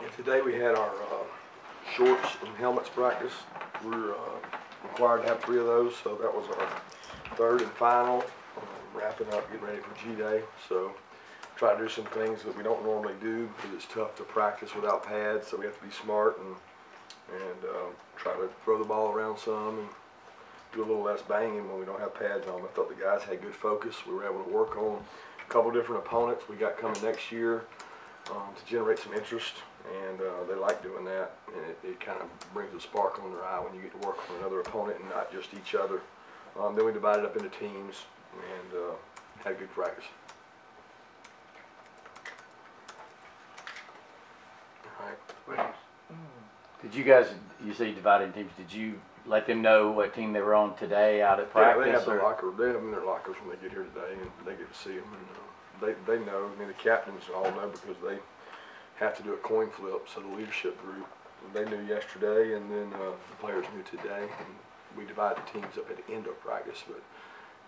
And today we had our shorts and helmets practice. We're required to have 3 of those, so that was our 3rd and final. Wrapping up, getting ready for G-Day. So try to do some things that we don't normally do because it's tough to practice without pads, so we have to be smart and try to throw the ball around some and do a little less banging when we don't have pads on. I thought the guys had good focus. We were able to work on a couple different opponents we got coming next year to generate some interest, and they like doing that, and it kind of brings a sparkle in their eye when you get to work on another opponent and not just each other. Then we divided up into teams and had a good practice. All right. Did you guys, you say you divided in teams, did you let them know what team they were on today out at practice? Yeah, they have them in their lockers when they get here today, and they get to see them. And they know. I mean, the captains all know because they have to do a coin flip. So the leadership group, they knew yesterday, and then the players knew today. And we divide the teams up at the end of practice, but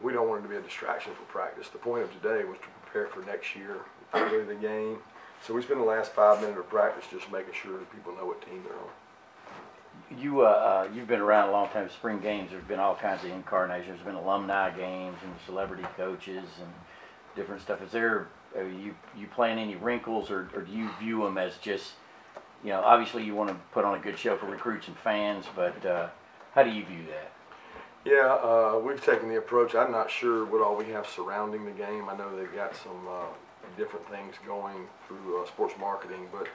we don't want it to be a distraction for practice. The point of today was to prepare for next year, for the game. So we spend the last 5 minutes of practice just making sure that people know what team they're on. You've been around a long time. Spring games, there's been all kinds of incarnations. There's been alumni games and celebrity coaches and different stuff. Is there, you playing any wrinkles, or do you view them as just, you know, obviously you want to put on a good show for recruits and fans, but how do you view that? Yeah, we've taken the approach. I'm not sure what all we have surrounding the game. I know they've got some different things going through sports marketing, but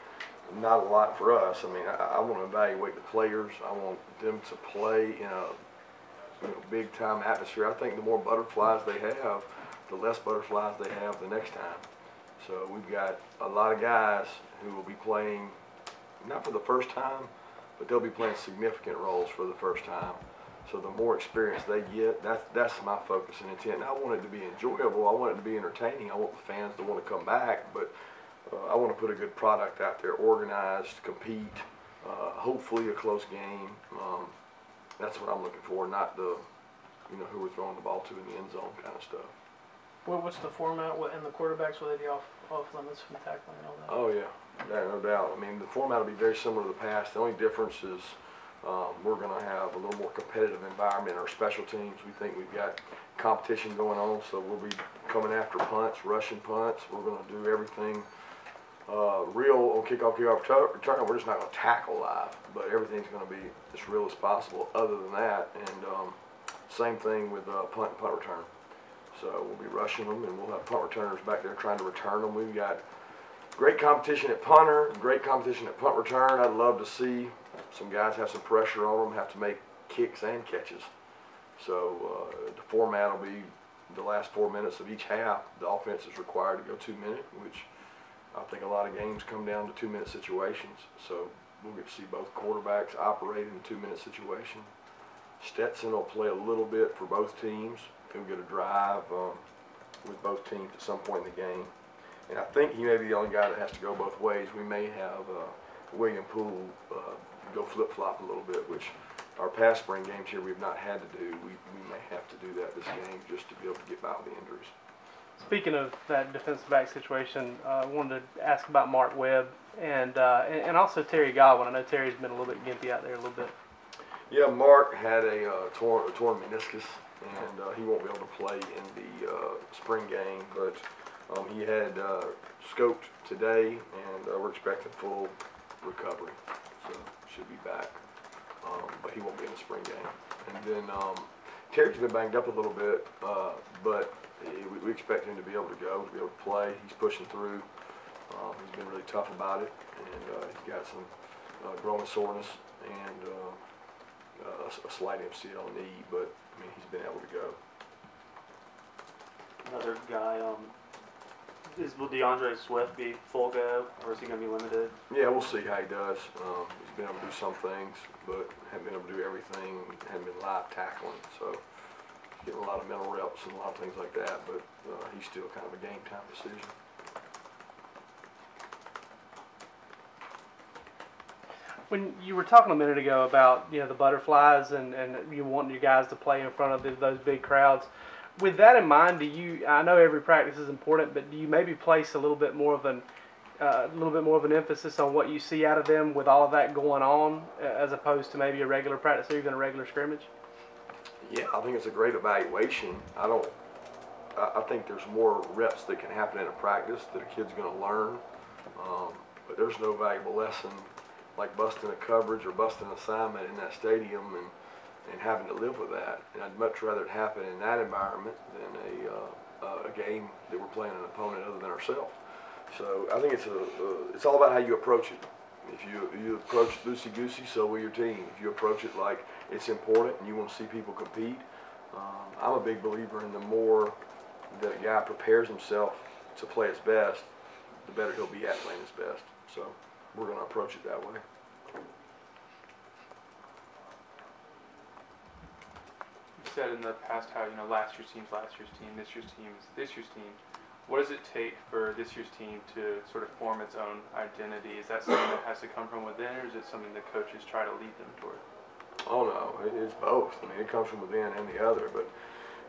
not a lot for us. I mean, I want to evaluate the players. I want them to play in a big time atmosphere. I think the more butterflies they have, the less butterflies they have the next time. So we've got a lot of guys who will be playing, not for the first time, but they'll be playing significant roles for the first time. So the more experience they get, that's my focus and intent. And I want it to be enjoyable. I want it to be entertaining. I want the fans to want to come back, but I want to put a good product out there, organized, compete, hopefully a close game. That's what I'm looking for, not the, who we're throwing the ball to in the end zone kind of stuff. Well, what's the format? And the quarterbacks, will they be off limits from tackling and all that? Oh yeah, no doubt. I mean, the format will be very similar to the past. The only difference is we're going to have a little more competitive environment in our special teams. We think we've got competition going on, so we'll be coming after punts, rushing punts. We're going to do everything real on kickoff, return. We're just not going to tackle live, but everything's going to be as real as possible other than that. And same thing with punt and punt return. So we'll be rushing them, and we'll have punt returners back there trying to return them. We've got great competition at punter, great competition at punt return. I'd love to see some guys have some pressure on them, have to make kicks and catches. So the format will be the last 4 minutes of each half. The offense is required to go 2 minutes, which I think a lot of games come down to 2 minute situations. So we'll get to see both quarterbacks operate in a 2 minute situation. Stetson will play a little bit for both teams. He'll get a drive with both teams at some point in the game. And I think he may be the only guy that has to go both ways. We may have William Poole go flip-flop a little bit, which our past spring games here we've not had to do. We may have to do that this game just to be able to get by with the injuries. Speaking of that defensive back situation, I wanted to ask about Mark Webb and also Terry Godwin. I know Terry's been a little bit gimpy out there a little bit. Yeah, Mark had a torn meniscus, and he won't be able to play in the spring game, but he had scoped today, and we're expecting full recovery, so should be back, but he won't be in the spring game. And then Terry's been banged up a little bit, but we expect him to be able to go, to be able to play. He's pushing through. He's been really tough about it, and he's got some growing soreness and a slight MCL knee, but I mean, he's been able to go. Another guy, will DeAndre Swift be full go, or is he going to be limited? Yeah, we'll see how he does. He's been able to do some things, but hasn't been able to do everything. Hasn't been live tackling, so he's getting a lot of mental reps and a lot of things like that, but he's still kind of a game time decision. When you were talking a minute ago about the butterflies and you want your guys to play in front of those big crowds, with that in mind, I know every practice is important, but do you maybe place a little bit more of an a little bit more of an emphasis on what you see out of them with all of that going on, as opposed to maybe a regular practice or even a regular scrimmage? Yeah, I think it's a great evaluation. I think there's more reps that can happen in a practice that a kid's going to learn. But there's no valuable lesson like busting a coverage or busting an assignment in that stadium and having to live with that. And I'd much rather it happen in that environment than a game that we're playing an opponent other than ourselves. So I think it's all about how you approach it. If you approach it loosey-goosey, so will your team. If you approach it like it's important and you want to see people compete, I'm a big believer in the more that a guy prepares himself to play his best, the better he'll be at playing his best. So we're going to approach it that way. You said in the past how, last year's team's last year's team, this year's team is this year's team. What does it take for this year's team to sort of form its own identity? Is that something that has to come from within, or is it something the coaches try to lead them toward? Oh no, it's both. I mean, it comes from within and the other, but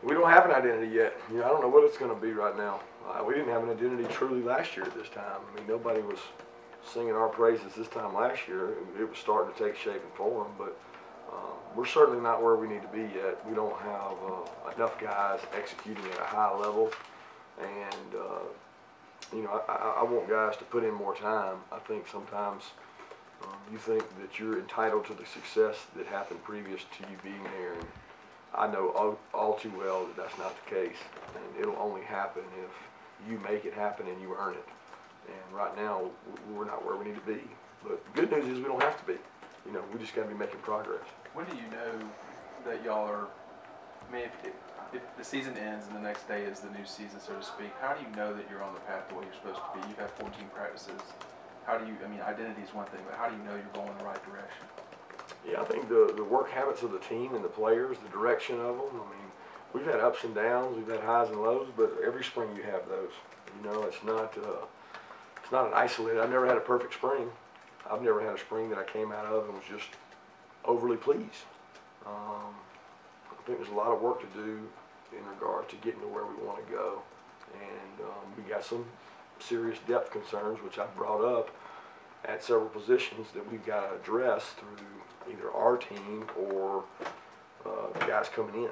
we don't have an identity yet. I don't know what it's going to be right now. We didn't have an identity truly last year at this time. I mean, nobody was singing our praises this time last year. It was starting to take shape and form, but we're certainly not where we need to be yet. We don't have enough guys executing at a high level, and I want guys to put in more time. I think sometimes you think that you're entitled to the success that happened previous to you being there, and I know all too well that that's not the case, and it'll only happen if you make it happen and you earn it. And right now, we're not where we need to be. But the good news is we don't have to be. We just got to be making progress. When do you know that y'all are, I mean, if the season ends and the next day is the new season, so to speak, how do you know that you're on the path to what you're supposed to be? You've had 14 practices. How do you, I mean, identity is one thing, but how do you know you're going in the right direction? Yeah, I think the work habits of the team and the players, the direction of them. I mean, we've had ups and downs, we've had highs and lows, but every spring you have those. It's not an isolated. I've never had a perfect spring. I've never had a spring that I came out of and was just overly pleased. I think there's a lot of work to do in regard to getting to where we want to go, and we got some serious depth concerns, which I've brought up at several positions that we've got to address through either our team or the guys coming in.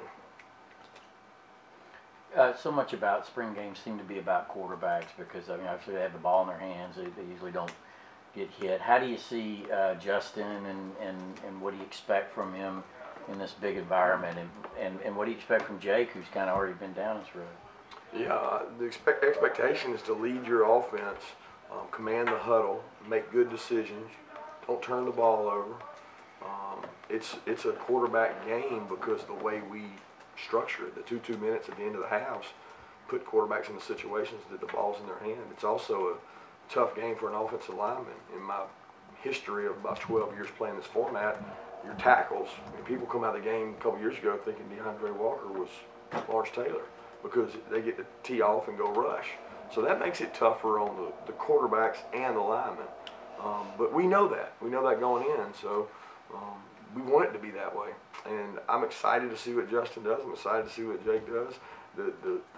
So much about spring games seem to be about quarterbacks because, obviously they have the ball in their hands. They usually don't get hit. How do you see Justin and what do you expect from him in this big environment? And what do you expect from Jake, who's kind of already been down this road? Yeah, the expectation is to lead your offense, command the huddle, make good decisions, don't turn the ball over. It's a quarterback game because the way we structure it, the 2 minutes at the end of the halves, put quarterbacks in the situations that the ball's in their hand. It's also a tough game for an offensive lineman. In my history of about 12 years playing this format, your tackles, people come out of the game a couple years ago thinking DeAndre Walker was Lawrence Taylor because they get to tee off and go rush. So that makes it tougher on the quarterbacks and the linemen. But we know that. We know that going in. So we want it to be that way. And I'm excited to see what Justin does. I'm excited to see what Jake does.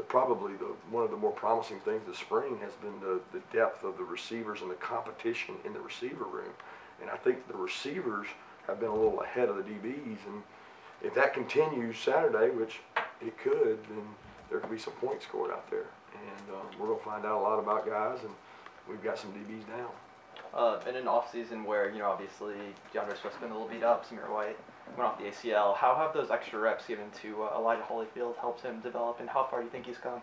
Probably one of the more promising things this spring has been the depth of the receivers and the competition in the receiver room. And I think the receivers have been a little ahead of the DBs. And if that continues Saturday, which it could, then there could be some points scored out there. And we're going to find out a lot about guys, and we've got some DBs down. In an off-season where, obviously Jarvis has been a little beat up, Ameer went off the ACL, how have those extra reps given to Elijah Holyfield helped him develop, and how far do you think he's come?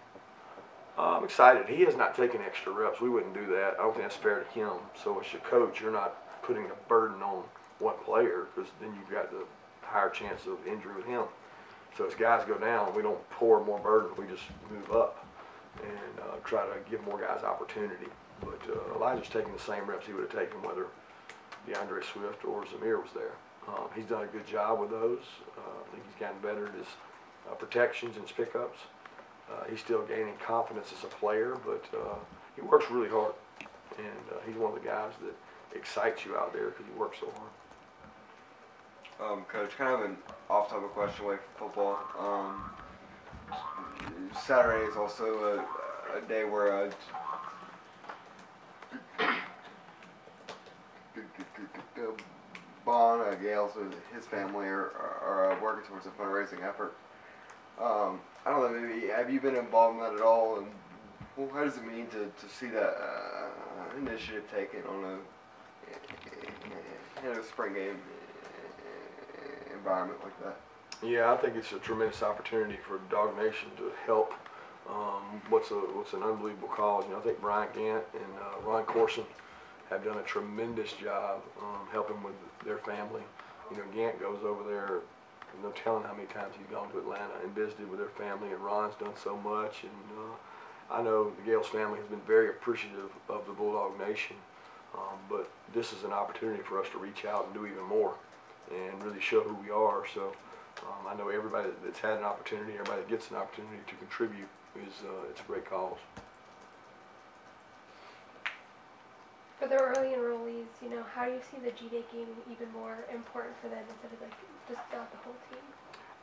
I'm excited. He has not taken extra reps. We wouldn't do that. I don't think that's fair to him. So as your coach, you're not putting a burden on one player because then you've got the higher chance of injury with him. So as guys go down, we don't pour more burden. We just move up and try to give more guys opportunity. But Elijah's taking the same reps he would have taken whether DeAndre Swift or Ameer was there. He's done a good job with those. I think he's gotten better at his protections and his pickups. He's still gaining confidence as a player, but he works really hard. And he's one of the guys that excites you out there because he works so hard. Coach, kind of an off-topic question away from football. Saturday is also a day where Devon Gales and his family are working towards a fundraising effort. I don't know, maybe have you been involved in that at all? And well, how does it mean to see that initiative taken on a spring game environment like that? Yeah, I think it's a tremendous opportunity for Dog Nation to help what's an unbelievable cause. You know, I think Brian Gant and Ron Corson have done a tremendous job helping with their family. You know, Gant goes over there, no telling how many times he's gone to Atlanta and visited with their family, and Ron's done so much. And I know the Gales family has been very appreciative of the Bulldog Nation, but this is an opportunity for us to reach out and do even more and really show who we are. So I know everybody that's had an opportunity, everybody that gets an opportunity to contribute, it's a great cause. For the early enrollees, you know, how do you see the G-Day game even more important for them instead of like just not the whole team?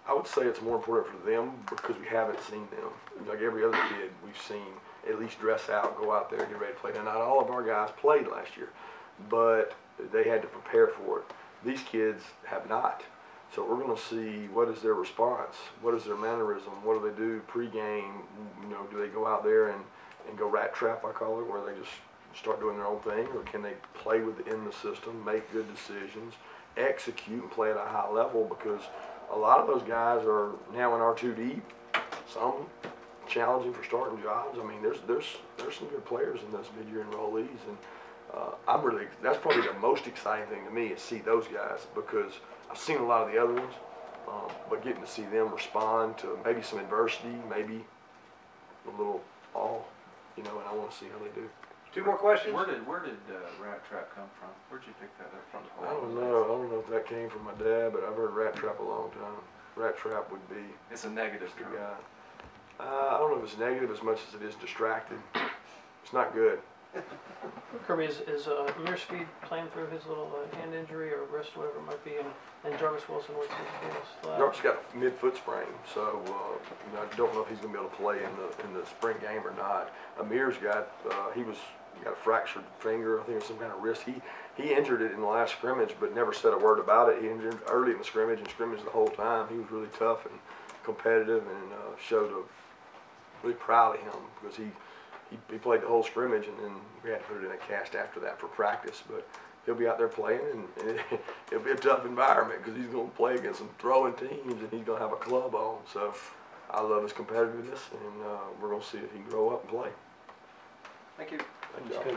I would say it's more important for them because we haven't seen them. Like every other kid we've seen at least dress out, go out there, get ready to play. Now, not all of our guys played last year, but they had to prepare for it. These kids have not. So we're going to see what is their response, what is their mannerism, what do they do pregame, you know, do they go out there and go rat trap, I call it, where they just start doing their own thing, or can they play within the system, make good decisions, execute and play at a high level, because a lot of those guys are now in R2D, some challenging for starting jobs. I mean, there's some good players in those mid-year enrollees, and that's probably the most exciting thing to me is see those guys, because I've seen a lot of the other ones, but getting to see them respond to maybe some adversity, maybe a little awe, you know, and I want to see how they do. 2 more questions. Where did Rat Trap come from? Where'd you pick that up from? I don't know if that came from my dad, but I've heard rat trap a long time. Rat trap would be It's a negative the term. guy. I don't know if it's negative as much as it is distracted. It's not good. Kirby, is Ameer Speed playing through his little hand injury or wrist, whatever it might be, and Jarvis Wilson, what's his deal? Jarvis got a mid-foot sprain, so you know, I don't know if he's going to be able to play in the spring game or not. Ameer's got he got a fractured finger, I think, or some kind of wrist. He injured it in the last scrimmage, but never said a word about it. He injured early in the scrimmage and scrimmaged the whole time. He was really tough and competitive, and really proud of him because he played the whole scrimmage, and then we had to put it in a cast after that for practice. But he'll be out there playing, and it'll be a tough environment because he's going to play against some throwing teams, and he's going to have a club on. So I love his competitiveness, and we're going to see if he can grow up and play. Thank you. Thank you.